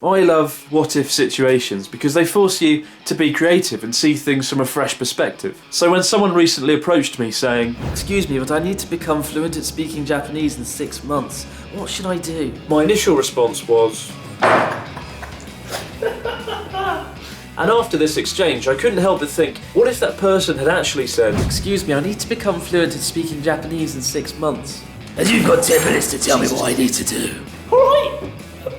I love what-if situations because they force you to be creative and see things from a fresh perspective. So when someone recently approached me saying, "Excuse me, but I need to become fluent at speaking Japanese in 6 months. What should I do?" my initial response was... And after this exchange, I couldn't help but think, what if that person had actually said, "Excuse me, I need to become fluent at speaking Japanese in 6 months. And you've got 10 minutes to tell me what I need to do." Alright,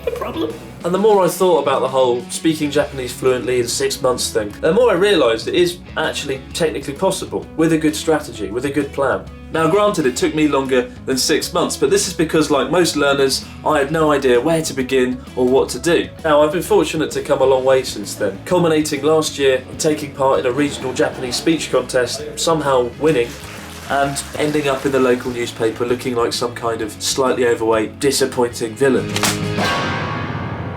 no problem. And the more I thought about the whole speaking Japanese fluently in 6 months thing, the more I realised it is actually technically possible, with a good strategy, with a good plan. Now granted, it took me longer than 6 months, but this is because, like most learners, I had no idea where to begin or what to do. Now I've been fortunate to come a long way since then, culminating last year in taking part in a regional Japanese speech contest, somehow winning, and ending up in the local newspaper looking like some kind of slightly overweight, disappointing villain.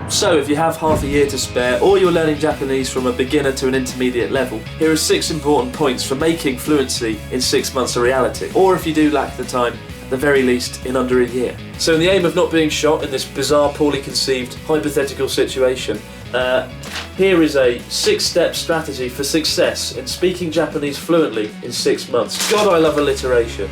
So if you have half a year to spare, or you're learning Japanese from a beginner to an intermediate level, here are 6 important points for making fluency in 6 months a reality. Or if you do lack the time, at the very least in under a year. So in the aim of not being shot in this bizarre, poorly conceived, hypothetical situation, here is a 6-step strategy for success in speaking Japanese fluently in 6 months. God, I love alliteration.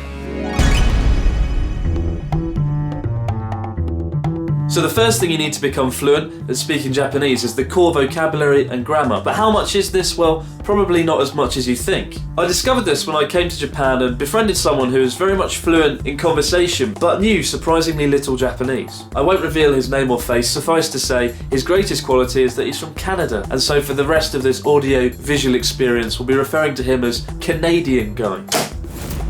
So the first thing you need to become fluent at speaking Japanese is the core vocabulary and grammar. But how much is this? Well, probably not as much as you think. I discovered this when I came to Japan and befriended someone who is very much fluent in conversation, but knew surprisingly little Japanese. I won't reveal his name or face, suffice to say, his greatest quality is that he's from Canada, and so for the rest of this audio-visual experience, we'll be referring to him as Canadian Guy.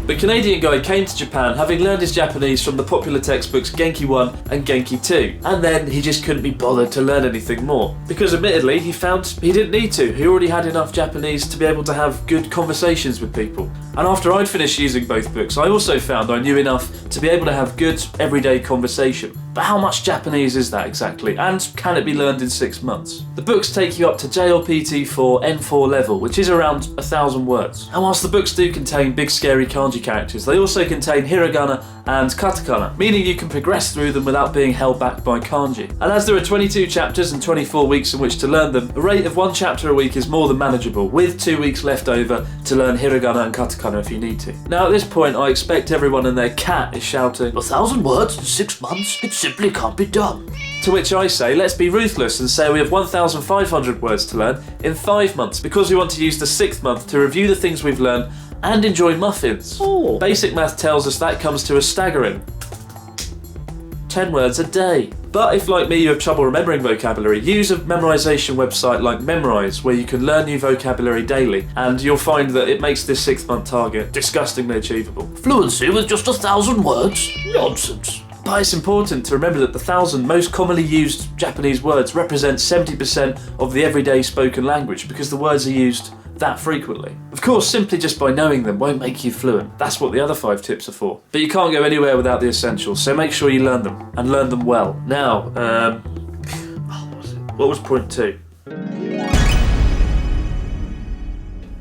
The Canadian Guy came to Japan having learned his Japanese from the popular textbooks Genki 1 and Genki 2, and then he just couldn't be bothered to learn anything more. Because admittedly, he found he didn't need to. He already had enough Japanese to be able to have good conversations with people. And after I'd finished using both books, I also found I knew enough to be able to have good, everyday conversation. But how much Japanese is that exactly? And can it be learned in 6 months? The books take you up to JLPT4 N4 level, which is around 1,000 words. And whilst the books do contain big scary kanji characters, they also contain hiragana and katakana, meaning you can progress through them without being held back by kanji. And as there are 22 chapters and 24 weeks in which to learn them, a rate of 1 chapter a week is more than manageable, with 2 weeks left over to learn hiragana and katakana if you need to. Now at this point, I expect everyone and their cat is shouting, 1,000 words in 6 months? It simply can't be done. To which I say, let's be ruthless and say we have 1,500 words to learn in 5 months, because we want to use the 6th month to review the things we've learned and enjoy muffins. Oh. Basic math tells us that comes to a staggering 10 words a day. But if, like me, you have trouble remembering vocabulary, use a memorization website like Memrise, where you can learn new vocabulary daily, and you'll find that it makes this 6-month target disgustingly achievable. Fluency with just 1,000 words? Nonsense. But it's important to remember that the 1,000 most commonly used Japanese words represent 70% of the everyday spoken language, because the words are used that frequently. Of course, simply just by knowing them won't make you fluent. That's what the other 5 tips are for. But you can't go anywhere without the essentials, so make sure you learn them, and learn them well. Now, what was point 2?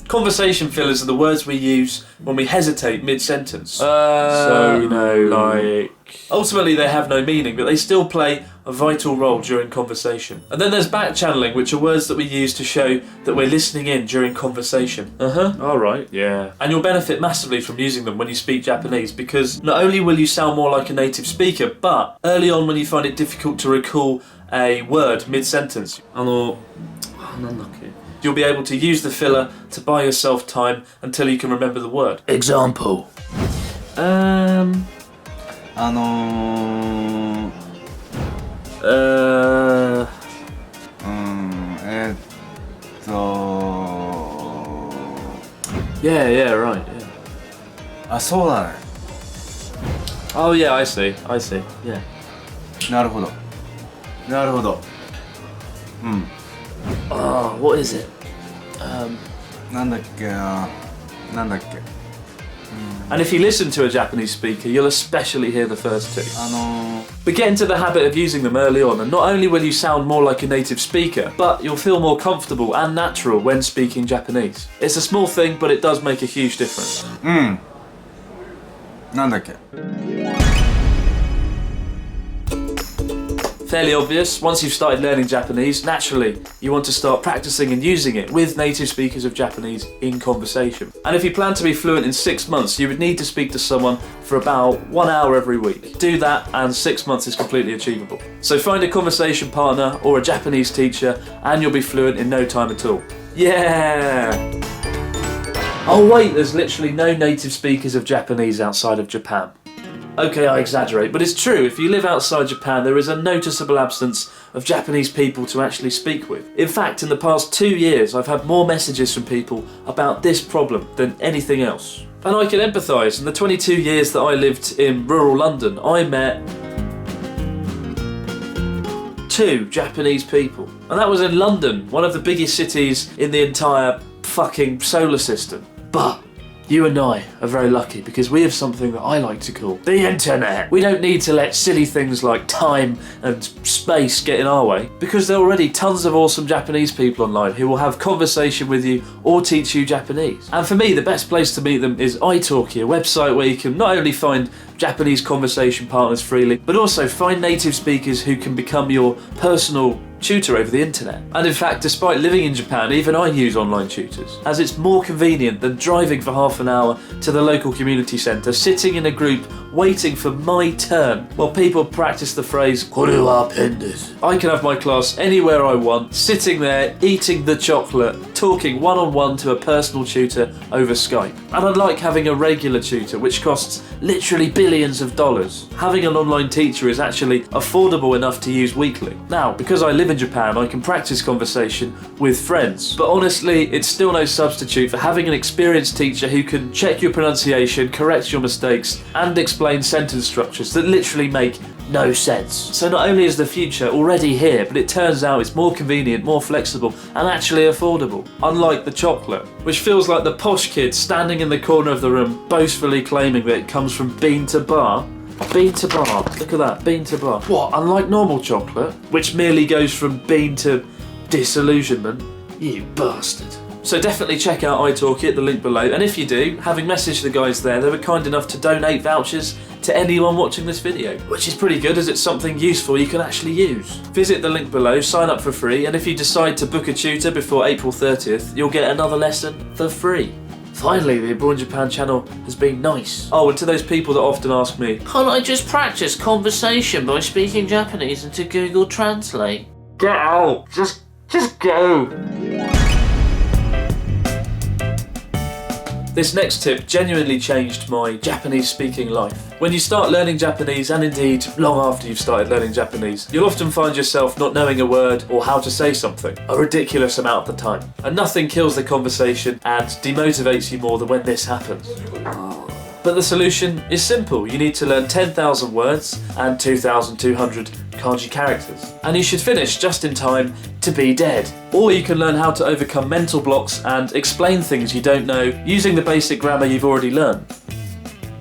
Conversation fillers are the words we use when we hesitate mid-sentence. So, you know, like... Ultimately, they have no meaning, but they still play a vital role during conversation. And then there's back-channeling, which are words that we use to show that we're listening in during conversation. Alright, yeah. And you'll benefit massively from using them when you speak Japanese, because not only will you sound more like a native speaker, but early on when you find it difficult to recall a word mid-sentence, you'll be able to use the filler to buy yourself time until you can remember the word. Example. Yeah, right, yeah. あ、そうだね。 Oh yeah, I see, yeah. なるほど。なるほど。うん。 Oh, what is it? なんだっけな。なんだっけ。 And if you listen to a Japanese speaker, you'll especially hear the first 2. But get into the habit of using them early on, and not only will you sound more like a native speaker, but you'll feel more comfortable and natural when speaking Japanese. It's a small thing, but it does make a huge difference. うん。なんだっけ。Fairly obvious, once you've started learning Japanese, naturally, you want to start practicing and using it with native speakers of Japanese in conversation. And if you plan to be fluent in 6 months, you would need to speak to someone for about 1 hour every week. Do that and 6 months is completely achievable. So find a conversation partner or a Japanese teacher and you'll be fluent in no time at all. Yeah! Oh wait, there's literally no native speakers of Japanese outside of Japan. Okay, I exaggerate, but it's true. If you live outside Japan, there is a noticeable absence of Japanese people to actually speak with. In fact, in the past 2 years, I've had more messages from people about this problem than anything else. And I can empathise. In the 22 years that I lived in rural London, I met 2 Japanese people. And that was in London, one of the biggest cities in the entire fucking solar system. But you and I are very lucky because we have something that I like to call the internet. We don't need to let silly things like time and space get in our way because there are already tons of awesome Japanese people online who will have conversation with you or teach you Japanese. And for me, the best place to meet them is italki, a website where you can not only find Japanese conversation partners freely, but also find native speakers who can become your personal tutor over the internet. And in fact, despite living in Japan, even I use online tutors, as it's more convenient than driving for half an hour to the local community centre, sitting in a group waiting for my turn while people practice the phrase "Kore wa pen desu." I can have my class anywhere I want, sitting there, eating the chocolate, talking one-on-one to a personal tutor over Skype. And unlike having a regular tutor, which costs literally billions of dollars, having an online teacher is actually affordable enough to use weekly. Now, because I live in Japan, I can practice conversation with friends. But honestly, it's still no substitute for having an experienced teacher who can check your pronunciation, correct your mistakes, and explain sentence structures that literally make no sense. So not only is the future already here, but it turns out it's more convenient, more flexible, and actually affordable. Unlike the chocolate, which feels like the posh kid standing in the corner of the room boastfully claiming that it comes from bean to bar. Bean to bar, look at that, bean to bar. What, unlike normal chocolate, which merely goes from bean to disillusionment? You bastard. So definitely check out italki at the link below, and if you do, having messaged the guys there, they were kind enough to donate vouchers to anyone watching this video, which is pretty good as it's something useful you can actually use. Visit the link below, sign up for free, and if you decide to book a tutor before April 30th, you'll get another lesson for free. Finally, the Abroad in Japan channel has been nice. Oh, and to those people that often ask me, Can't I just practice conversation by speaking Japanese into Google Translate? get out, just go. This next tip genuinely changed my Japanese speaking life. When you start learning Japanese, and indeed long after you've started learning Japanese, you'll often find yourself not knowing a word or how to say something a ridiculous amount of the time. And nothing kills the conversation and demotivates you more than when this happens. But the solution is simple. You need to learn 10,000 words and 2,200 kanji characters. And you should finish just in time to be dead. Or you can learn how to overcome mental blocks and explain things you don't know using the basic grammar you've already learned.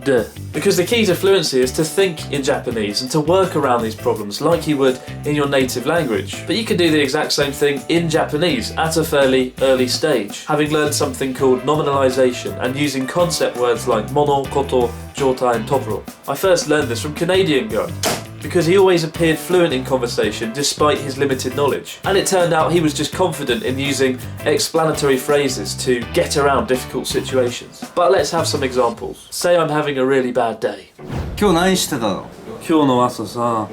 Duh. Because the key to fluency is to think in Japanese and to work around these problems like you would in your native language. But you can do the exact same thing in Japanese at a fairly early stage, having learned something called nominalization and using concept words like mono, koto, jotai and toporo. I first learned this from Canadian guy, because he always appeared fluent in conversation despite his limited knowledge. And it turned out he was just confident in using explanatory phrases to get around difficult situations. But let's have some examples. Say I'm having a really bad day. 今日何してたの？今日の朝さ、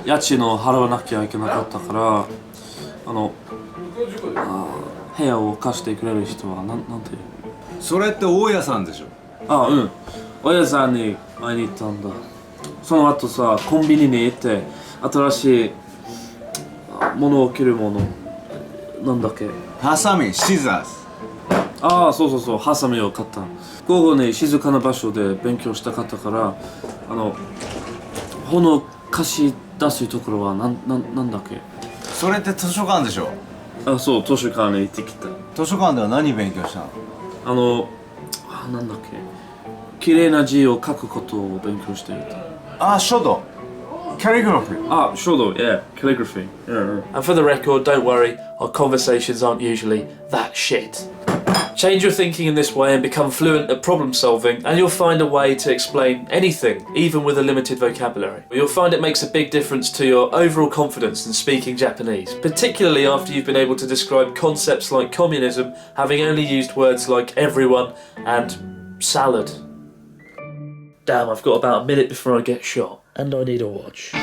家賃を払わなきゃいけなかったから、部屋を貸してくれる人はなんていう？それって大家さんでしょ。あ、うん。おやさんに会いに行ったんだ。その後さ、コンビニに行って新しいものを着るものなんだっけ？ハサミ、シザーズ。ああ、そうそうそう、ハサミを買った。午後に静かな場所で勉強したかったから、本を貸し出すところはなんだっけ？それって図書館でしょ。あ、そう、図書館に行ってきた。図書館では何勉強したの？なんだっけ？綺麗な字を書くことを勉強していた。あ、書道。Calligraphy. Yeah, calligraphy. Yeah. And for the record, don't worry, our conversations aren't usually that shit. Change your thinking in this way and become fluent at problem solving, and you'll find a way to explain anything, even with a limited vocabulary. You'll find it makes a big difference to your overall confidence in speaking Japanese, particularly after you've been able to describe concepts like communism, having only used words like everyone and salad. Damn, I've got about a minute before I get shot, and I need a watch.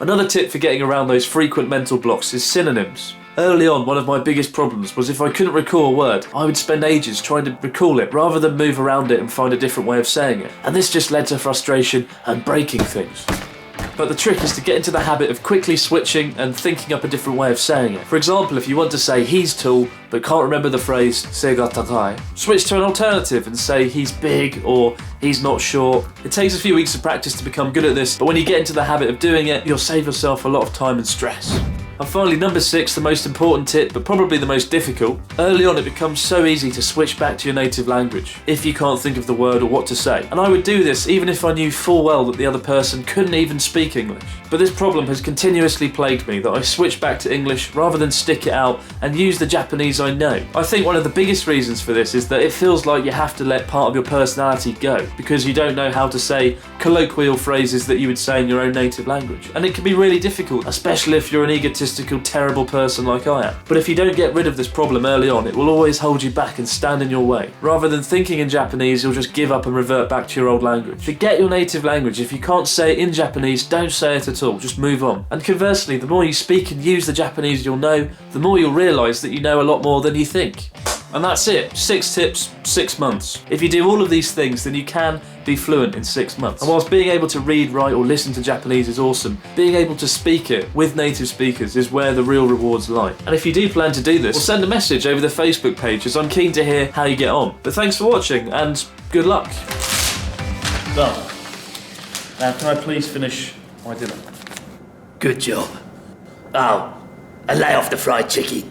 Another tip for getting around those frequent mental blocks is synonyms. Early on, one of my biggest problems was if I couldn't recall a word, I would spend ages trying to recall it rather than move around it and find a different way of saying it. And this just led to frustration and breaking things. But the trick is to get into the habit of quickly switching and thinking up a different way of saying it. For example, if you want to say he's tall but can't remember the phrase seiga takai, switch to an alternative and say he's big or he's not short. It takes a few weeks of practice to become good at this, but when you get into the habit of doing it, you'll save yourself a lot of time and stress. And finally, number 6, the most important tip, but probably the most difficult. Early on, it becomes so easy to switch back to your native language if you can't think of the word or what to say. And I would do this even if I knew full well that the other person couldn't even speak English. But this problem has continuously plagued me, that I switch back to English rather than stick it out and use the Japanese I know. I think one of the biggest reasons for this is that it feels like you have to let part of your personality go because you don't know how to say colloquial phrases that you would say in your own native language. And it can be really difficult, especially if you're an egotistical, terrible person like I am. But if you don't get rid of this problem early on, it will always hold you back and stand in your way. Rather than thinking in Japanese, you'll just give up and revert back to your old language. Forget your native language. If you can't say it in Japanese, don't say it at all. Just move on. And conversely, the more you speak and use the Japanese you'll know, the more you'll realise that you know a lot more than you think. And that's it. 6 tips, 6 months. If you do all of these things, then you can be fluent in 6 months. And whilst being able to read, write or listen to Japanese is awesome, being able to speak it with native speakers is where the real rewards lie. And if you do plan to do this, well, send a message over the Facebook page, as I'm keen to hear how you get on. But thanks for watching and good luck. Done. Now can I please finish my dinner? Good job. Oh, and lay off the fried chicken.